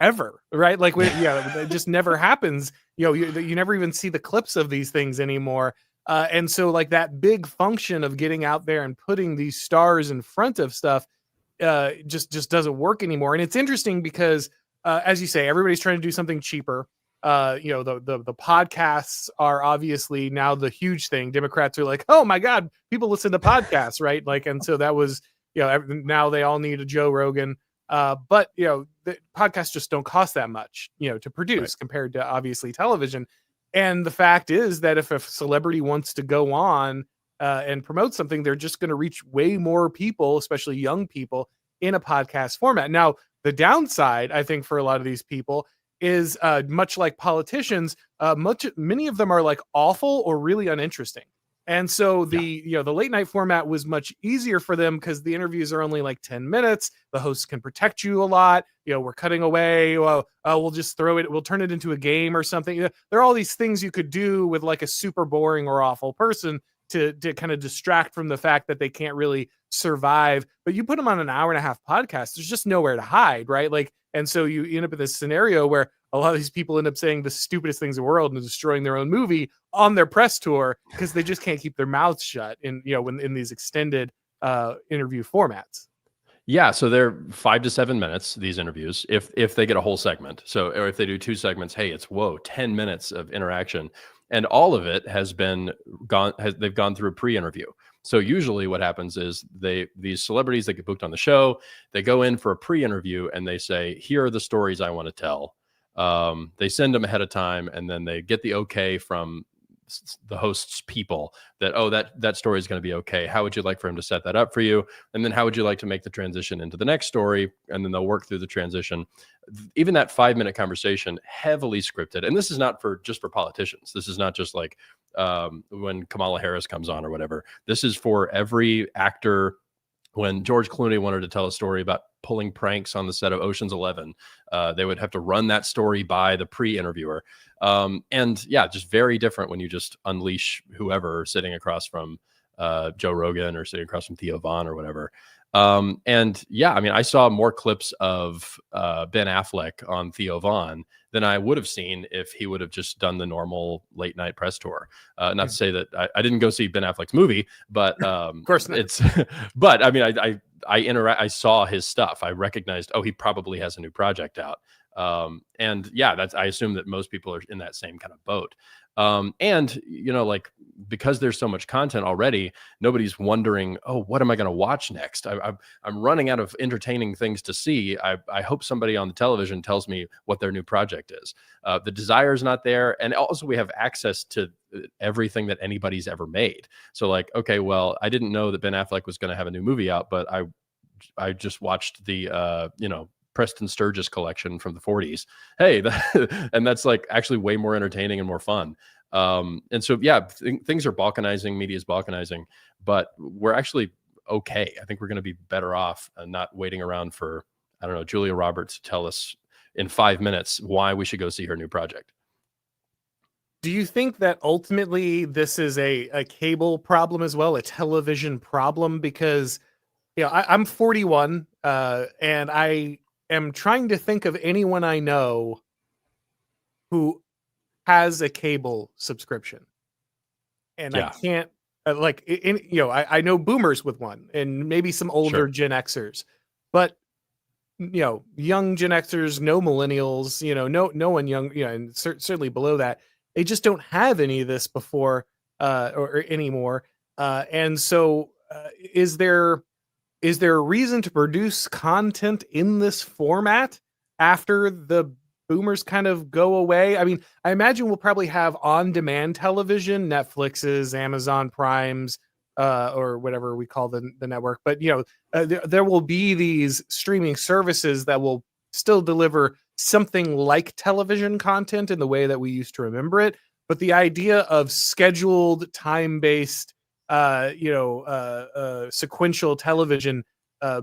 ever? Right? Like, it just never happens. You never even see the clips of these things anymore. And so like that big function of getting out there and putting these stars in front of stuff just doesn't work anymore. And it's interesting because as you say, everybody's trying to do something cheaper. The podcasts are obviously now the huge thing. Democrats are like, oh my God, people listen to podcasts, right? Like, and so that was, now they all need a Joe Rogan. But the podcasts just don't cost that much, to produce compared to obviously television. And the fact is that if a celebrity wants to go on and promote something, they're just going to reach way more people, especially young people, in a podcast format. Now, the downside, I think, for a lot of these people is much like politicians, many of them are like awful or really uninteresting. And so the late night format was much easier for them because the interviews are only like 10 minutes. The hosts can protect you a lot. We're cutting away. Well, we'll just throw it. We'll turn it into a game or something. There are all these things you could do with like a super boring or awful person to kind of distract from the fact that they can't really survive. But you put them on an hour and a half podcast, there's just nowhere to hide, right? Like, and so you end up in this scenario where a lot of these people end up saying the stupidest things in the world and destroying their own movie on their press tour because they just can't keep their mouths shut when in these extended interview formats. Yeah, so they're 5 to 7 minutes, these interviews, if they get a whole segment. So, or if they do 2 segments, hey, it's 10 minutes of interaction. And all of it has been they've gone through a pre-interview. So usually what happens is these celebrities that get booked on the show, they go in for a pre-interview and they say, here are the stories I want to tell. They send them ahead of time, and then they get the okay from the host's people that that story is going to be okay. How would you like for him to set that up for you? And then how would you like to make the transition into the next story? And then they'll work through the transition. Even that 5-minute conversation, heavily scripted. And this is not just for politicians. This is not just like when Kamala Harris comes on or whatever. This is for every actor. When George Clooney wanted to tell a story about pulling pranks on the set of Ocean's 11, they would have to run that story by the pre-interviewer. And yeah, just very different when you just unleash whoever sitting across from Joe Rogan or sitting across from Theo Von or whatever. And yeah, I mean, I saw more clips of Ben Affleck on Theo Von than I would have seen if he would have just done the normal late night press tour. Not to say that I didn't go see Ben Affleck's movie, but of course not. But I mean, I saw his stuff. I recognized, he probably has a new project out. And yeah, I assume that most people are in that same kind of boat. And like, because there's so much content already, nobody's wondering, what am I going to watch next? I'm running out of entertaining things to see. I hope somebody on the television tells me what their new project is. The desire is not there. And also we have access to everything that anybody's ever made. So like, okay, well, I didn't know that Ben Affleck was going to have a new movie out, but I just watched the, Preston Sturges collection from the 40s. Hey, and that's like actually way more entertaining and more fun. And so, yeah, things are balkanizing, media is balkanizing, but we're actually okay. I think we're going to be better off not waiting around for, I don't know, Julia Roberts to tell us in 5 minutes why we should go see her new project. Do you think that ultimately this is a cable problem as well, a television problem? Because, I'm 41 and I am trying to think of anyone I know who has a cable subscription, and I can't I know boomers with one, and maybe some older Gen Xers, but young Gen Xers, no millennials, no one young, and certainly below that, they just don't have any of this before or anymore. And so, is there a reason to produce content in this format after the boomers kind of go away? I mean, I imagine we'll probably have on-demand television, Netflix's, Amazon Prime's, or whatever we call the network. But, there will be these streaming services that will still deliver something like television content in the way that we used to remember it. But the idea of scheduled, time-based, sequential television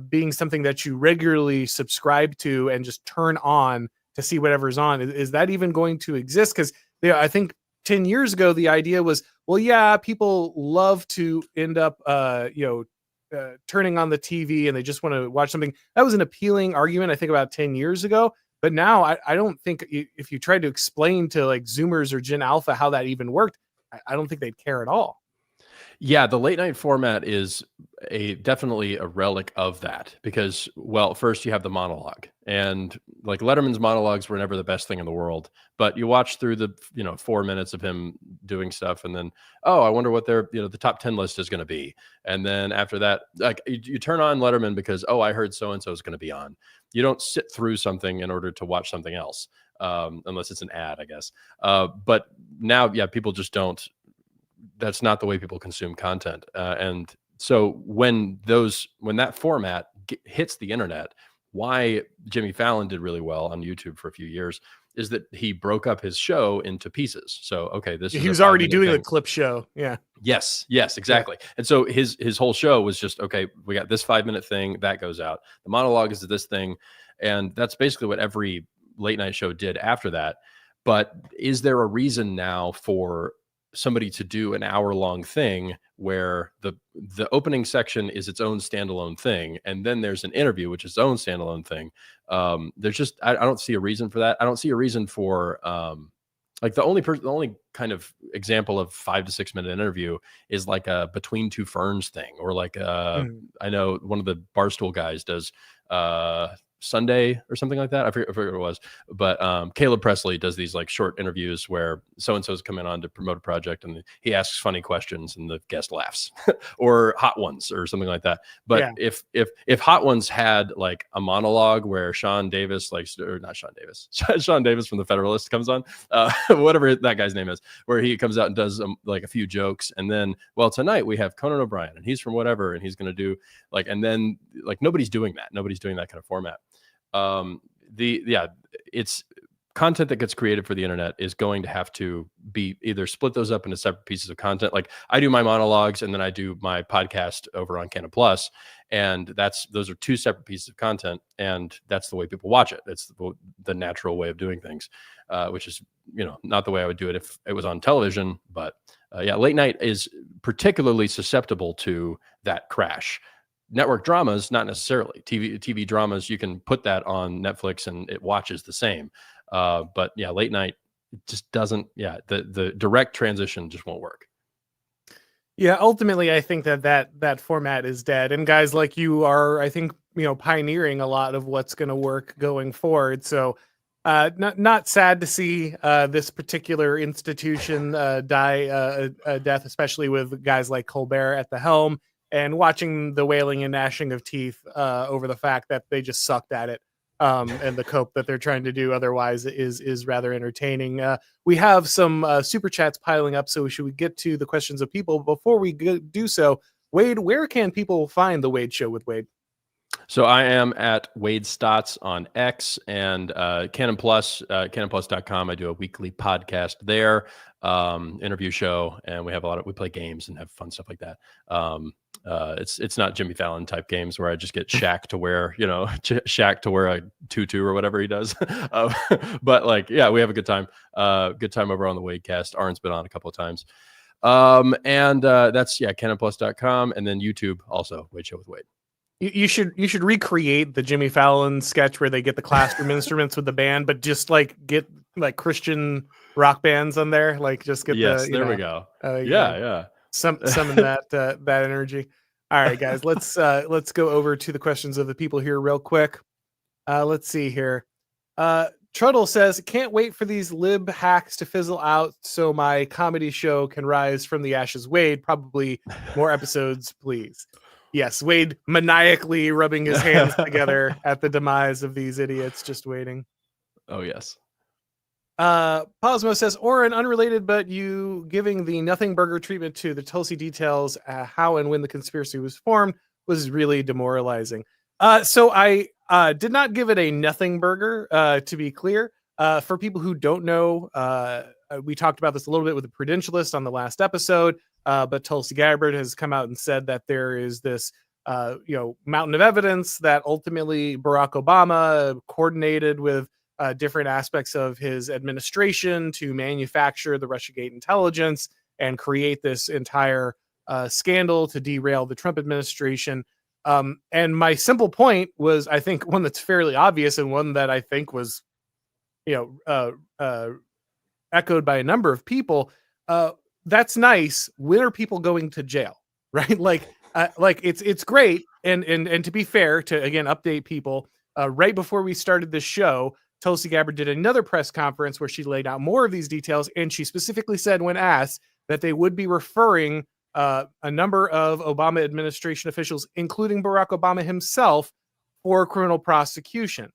being something that you regularly subscribe to and just turn on to see whatever's on, is that even going to exist? Because Yeah, I think 10 years ago, the idea was, well, yeah, people love to end up, turning on the TV and they just want to watch something. That was an appealing argument, I think, about 10 years ago. But now I don't think if you tried to explain to like Zoomers or Gen Alpha how that even worked, I don't think they'd care at all. Yeah, the late night format is definitely a relic of that because, well, first you have the monologue, and like Letterman's monologues were never the best thing in the world, but you watch through the 4 minutes of him doing stuff, and then I wonder what their the top 10 list is going to be, and then after that, like you turn on Letterman because I heard so and so is going to be on. You don't sit through something in order to watch something else, unless it's an ad, I guess. But now, yeah, people just don't. That's not the way people consume content. And so when that format hits the internet, why Jimmy Fallon did really well on YouTube for a few years is that he broke up his show into pieces. So, okay, he was already doing the clip show. Yeah. Yes, exactly. Yeah. And so his whole show was just, okay, we got this 5-minute thing that goes out. The monologue is this thing. And that's basically what every late night show did after that. But is there a reason now for somebody to do an hour-long thing where the opening section is its own standalone thing, and then there's an interview which is its own standalone thing? There's just I don't see a reason for that. I don't see a reason for like the only kind of example of 5 to 6 minute interview is like a Between Two Ferns thing, or like I know one of the Barstool guys does Sunday or something like that. I forget what it was, but Caleb Presley does these like short interviews where so-and-so's coming on to promote a project and he asks funny questions and the guest laughs or Hot Ones or something like that. But yeah, if Hot Ones had like a monologue where Sean Davis Sean Davis from the Federalist comes on, whatever that guy's name is, where he comes out and does like a few jokes. And then, well, tonight we have Conan O'Brien and he's from whatever, and he's going to do like, and then like nobody's doing that kind of format. It's content that gets created for the internet is going to have to be either split those up into separate pieces of content. Like I do my monologues and then I do my podcast over on Canon Plus, and those are two separate pieces of content, and that's the way people watch it. It's the natural way of doing things, which is not the way I would do it if it was on television. But late night is particularly susceptible to that crash. Network dramas, not necessarily. TV dramas, you can put that on Netflix and it watches the same. But yeah, late night just doesn't. Yeah, the direct transition just won't work. Yeah, ultimately, I think that format is dead. And guys like you are, I think, pioneering a lot of what's going to work going forward. So, not sad to see this particular institution die a death, especially with guys like Colbert at the helm. And watching the wailing and gnashing of teeth over the fact that they just sucked at it, and the cope that they're trying to do otherwise is rather entertaining. We have some super chats piling up, so should we get to the questions of people? Before we do so, Wade, where can people find The Wade Show with Wade? So I am at Wade Stotts on X and Canon Plus, canonplus.com. I do a weekly podcast there, interview show, and we play games and have fun stuff like that. It's not Jimmy Fallon type games where I just get Shaq to wear, Shaq to wear a tutu or whatever he does. But like, yeah, we have a good time. Good time over on the Wadecast. Auron's been on a couple of times. And that's canonplus.com, and then YouTube also, Wade Show with Wade. You should recreate the Jimmy Fallon sketch where they get the classroom instruments with the band, but just like get like Christian rock bands on there. Like just get there we go. Yeah. Summon that energy. All right, guys, let's go over to the questions of the people here real quick. Let's see here. Truddle says, can't wait for these lib hacks to fizzle out so my comedy show can rise from the ashes. Wade, probably more episodes, please. Yes, Wade maniacally rubbing his hands together at the demise of these idiots, just waiting. Oh, yes. Posmo says, Auron, unrelated, but you giving the nothing burger treatment to the Tulsi details, how and when the conspiracy was formed, was really demoralizing. So I did not give it a nothing burger, to be clear. For people who don't know, we talked about this a little bit with the Prudentialist on the last episode, but Tulsi Gabbard has come out and said that there is this mountain of evidence that ultimately Barack Obama coordinated with different aspects of his administration to manufacture the Russiagate intelligence and create this entire scandal to derail the Trump administration. And my simple point was, I think, one that's fairly obvious and one that I think was, echoed by a number of people. That's nice. When are people going to jail? Right? Like it's great. And to be fair, to again update people, right before we started this show, Tulsi Gabbard did another press conference where she laid out more of these details, and she specifically said, when asked, that they would be referring a number of Obama administration officials, including Barack Obama himself, for criminal prosecution.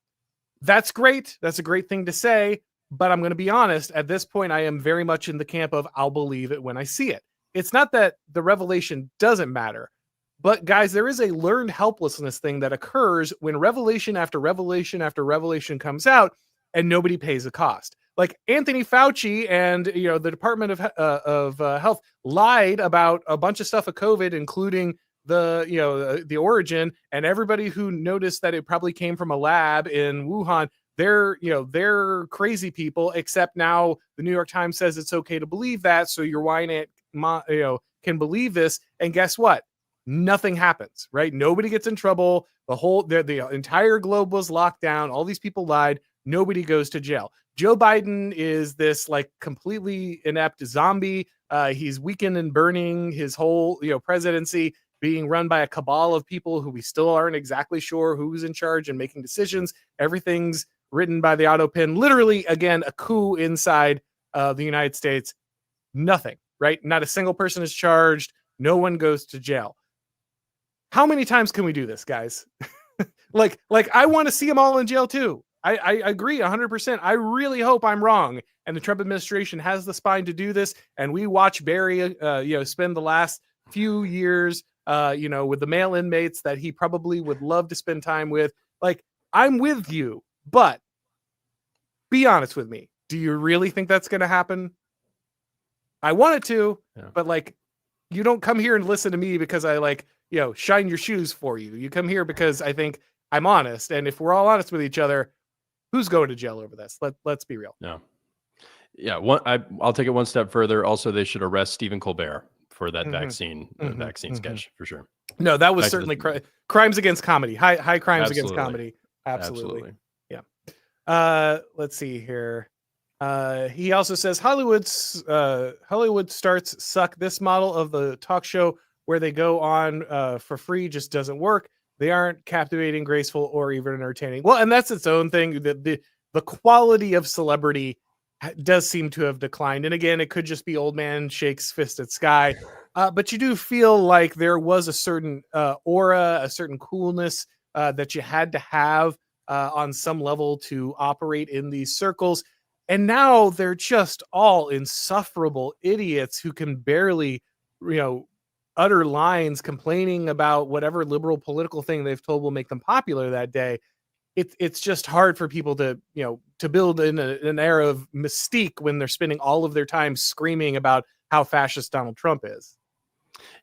That's great. That's a great thing to say. But I'm going to be honest, at this point, I am very much in the camp of I'll believe it when I see it. It's not that the revelation doesn't matter. But guys, there is a learned helplessness thing that occurs when revelation after revelation after revelation comes out and nobody pays the cost. Like Anthony Fauci and the Department of Health lied about a bunch of stuff of COVID, including the origin, and everybody who noticed that it probably came from a lab in Wuhan. They're crazy people. Except now the New York Times says it's okay to believe that, so your wine aunt can believe this. And guess what? Nothing happens, right? Nobody gets in trouble. The entire globe was locked down. All these people lied. Nobody goes to jail. Joe Biden is this like completely inept zombie. He's weakened and burning his whole presidency, being run by a cabal of people who we still aren't exactly sure who's in charge and making decisions. Everything's written by the auto pen. Literally, again, a coup inside the United States. Nothing, right? Not a single person is charged. No one goes to jail. How many times can we do this, guys? like I want to see them all in jail too. I agree 100%. I really hope I'm wrong and the Trump administration has the spine to do this. And we watch Barry, spend the last few years, with the male inmates that he probably would love to spend time with. Like, I'm with you, but be honest with me. Do you really think that's going to happen? I want it to, but like, you don't come here and listen to me because I shine your shoes for you. You come here because I think I'm honest. And if we're all honest with each other, who's going to jail over this? Let's be real. Yeah. I'll take it one step further. Also, they should arrest Stephen Colbert for that vaccine sketch for sure. No, that was certainly crimes against comedy. High crimes against comedy. Absolutely. Yeah. Let's see here. He also says Hollywood starts suck. This model of the talk show where they go on for free just doesn't work. They aren't captivating, graceful, or even entertaining. Well, and that's its own thing. The quality of celebrity does seem to have declined. And again, it could just be old man shakes fist at sky. But you do feel like there was a certain aura, a certain coolness that you had to have on some level to operate in these circles. And now they're just all insufferable idiots who can barely, utter lines complaining about whatever liberal political thing they've told will make them popular that day. It's just hard for people to build in an era of mystique when they're spending all of their time screaming about how fascist Donald Trump is.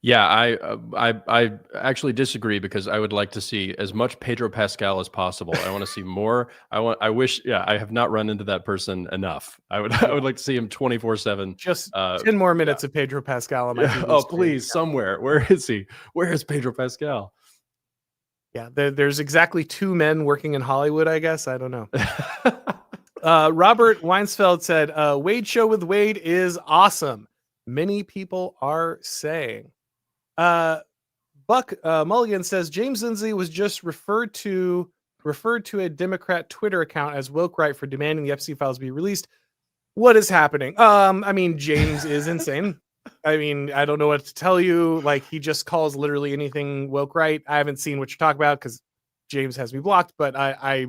Yeah, I actually disagree because I would like to see as much Pedro Pascal as possible. I want to see more. I wish. Yeah, I have not run into that person enough. I would like to see him 24/7. Just 10 more minutes of Pedro Pascal on my TV Oh, screen. please, somewhere. Where is he? Where is Pedro Pascal? Yeah, there's exactly two men working in Hollywood, I guess. I don't know. Robert Weinsfeld said, Wade Show with Wade is awesome. Many people are saying. Buck Mulligan says, James Lindsay was just referred to a Democrat Twitter account as woke right for demanding the FC files be released. What is happening? James is insane. I don't know what to tell you. Like, he just calls literally anything woke right. I haven't seen what you're talking about because James has me blocked, but I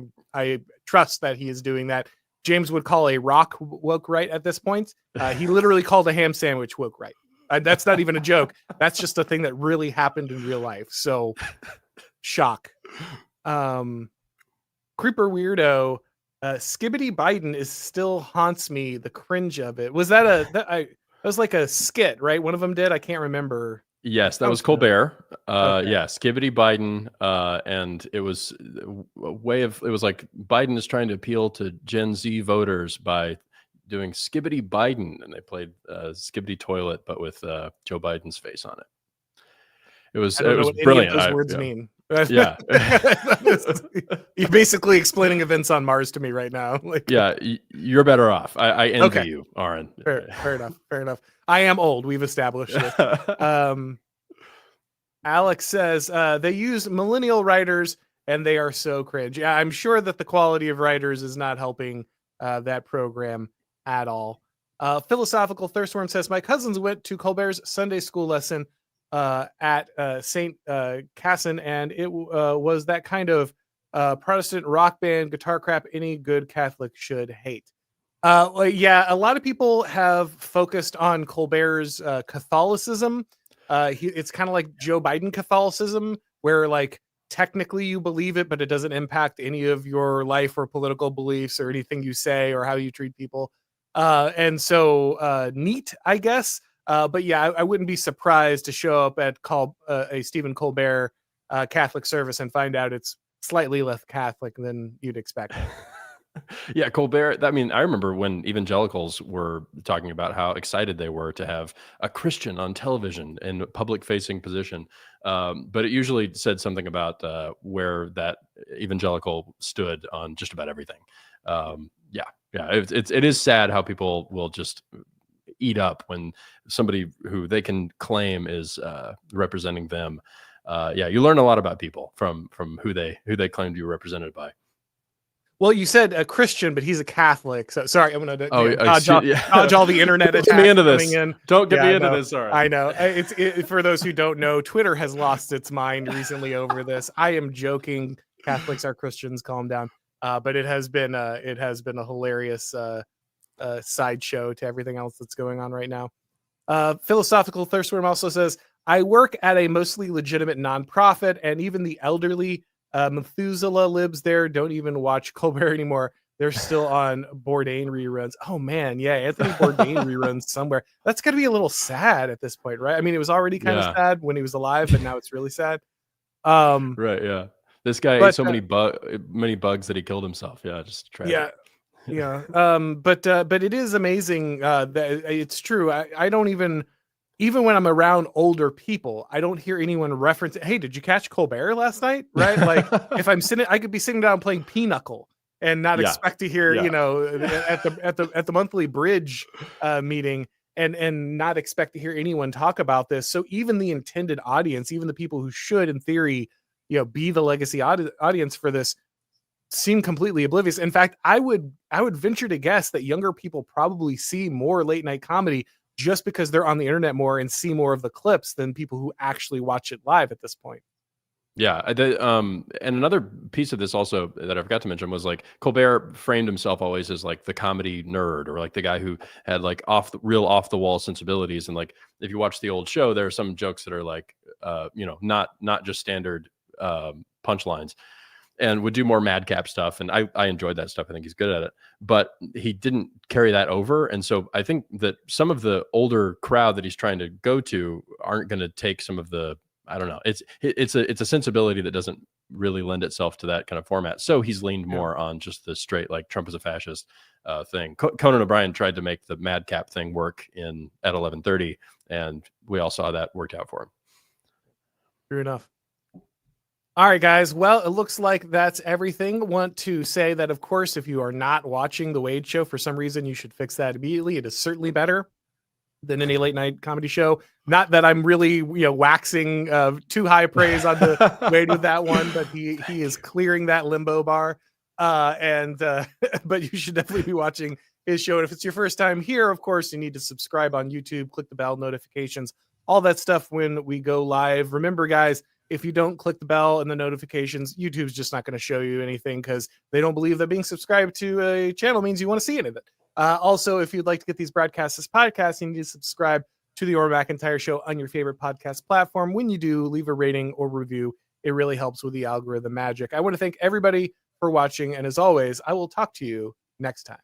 trust that he is doing that. James would call a rock woke right at this point. He literally called a ham sandwich woke right. That's not even a joke. That's just a thing that really happened in real life. So, shock. Creeper weirdo. Skibbity Biden is still haunts me. The cringe of it. Was that that was like a skit, right? One of them did. I can't remember. Yes, that was Sounds familiar. Colbert. Okay. Yeah, Skibbity Biden, and it was a way of it was like Biden is trying to appeal to Gen Z voters by doing Skibbity Biden, and they played Skibbity Toilet, but with Joe Biden's face on it. I It don't know was what any of brilliant. those words mean. Yeah. You're basically explaining events on Mars to me right now. Like, Yeah, you're better off. I envy okay, you, Auron. fair enough. Fair enough. I am old. We've established this. Alex says they use millennial writers and they are so cringe. Yeah, I'm sure that the quality of writers is not helping that program at all. Philosophical Thirstworm says my cousins went to Colbert's Sunday school lesson at St. Cassin, and it was that kind of Protestant rock band guitar crap any good Catholic should hate. Yeah, a lot of people have focused on Colbert's Catholicism. It's kind of like Joe Biden Catholicism, where like technically you believe it, but it doesn't impact any of your life or political beliefs or anything you say or how you treat people. And so neat, I guess. But yeah, I wouldn't be surprised to show up at a Stephen Colbert Catholic service and find out it's slightly less Catholic than you'd expect. Yeah, Colbert. I mean, I remember when evangelicals were talking about how excited they were to have a Christian on television in a public-facing position, but it usually said something about where that evangelical stood on just about everything. Yeah, it is sad how people will just eat up when somebody who they can claim is representing them. Yeah, you learn a lot about people from who they claim to be represented by. Well, you said a Christian, but he's a Catholic. So sorry, I'm going to yeah. dodge all the internet Don't attacks get me into coming this. in. Don't get me into this. Sorry. I know. For those who don't know, Twitter has lost its mind recently over this. I am joking. Catholics are Christians. Calm down. But it has been a hilarious sideshow to everything else that's going on right now. Philosophical Thirstworm also says, I work at a mostly legitimate nonprofit, and even the elderly Methuselah libs there don't even watch Colbert anymore. They're still on Bourdain reruns. Oh man, yeah, Anthony Bourdain reruns somewhere. That's got to be a little sad at this point, right? I mean, it was already kind of sad when he was alive, but now it's really sad. Right, yeah. This guy ate so many bugs that he killed himself. Yeah, just tragic. Yeah. But it is amazing that it's true. I don't even when I'm around older people, I don't hear anyone reference, hey, did you catch Colbert last night? Right? Like if I'm sitting, I could be sitting down playing Pinochle and not expect to hear, at the monthly bridge meeting and not expect to hear anyone talk about this. So even the intended audience, even the people who should, in theory, be the legacy audience for this, seem completely oblivious. In fact, I would venture to guess that younger people probably see more late night comedy just because they're on the internet more and see more of the clips than people who actually watch it live at this point. Yeah. And another piece of this also that I forgot to mention was like Colbert framed himself always as like the comedy nerd or like the guy who had like off the wall sensibilities. And like, if you watch the old show, there are some jokes that are like, not just standard punchlines, and would do more madcap stuff. And I enjoyed that stuff. I think he's good at it, but he didn't carry that over. And so I think that some of the older crowd that he's trying to go to aren't going to take some of the, I don't know. It's a sensibility that doesn't really lend itself to that kind of format. So he's leaned more on just the straight, like Trump is a fascist thing. Conan O'Brien tried to make the madcap thing work at 11:30, and we all saw that worked out for him. True enough. All right, guys. Well, it looks like that's everything. Want to say that, of course, if you are not watching The Wade Show for some reason, you should fix that immediately. It is certainly better than any late night comedy show. Not that I'm really, waxing too high praise on the Wade with that one, but he is clearing that limbo bar. But you should definitely be watching his show. And if it's your first time here, of course, you need to subscribe on YouTube, click the bell notifications, all that stuff when we go live. Remember, guys, if you don't click the bell and the notifications, YouTube's just not going to show you anything because they don't believe that being subscribed to a channel means you want to see any of it. Also, if you'd like to get these broadcasts as podcasts, you need to subscribe to the Auron MacIntyre Show on your favorite podcast platform. When you do, leave a rating or review. It really helps with the algorithm magic. I want to thank everybody for watching. And as always, I will talk to you next time.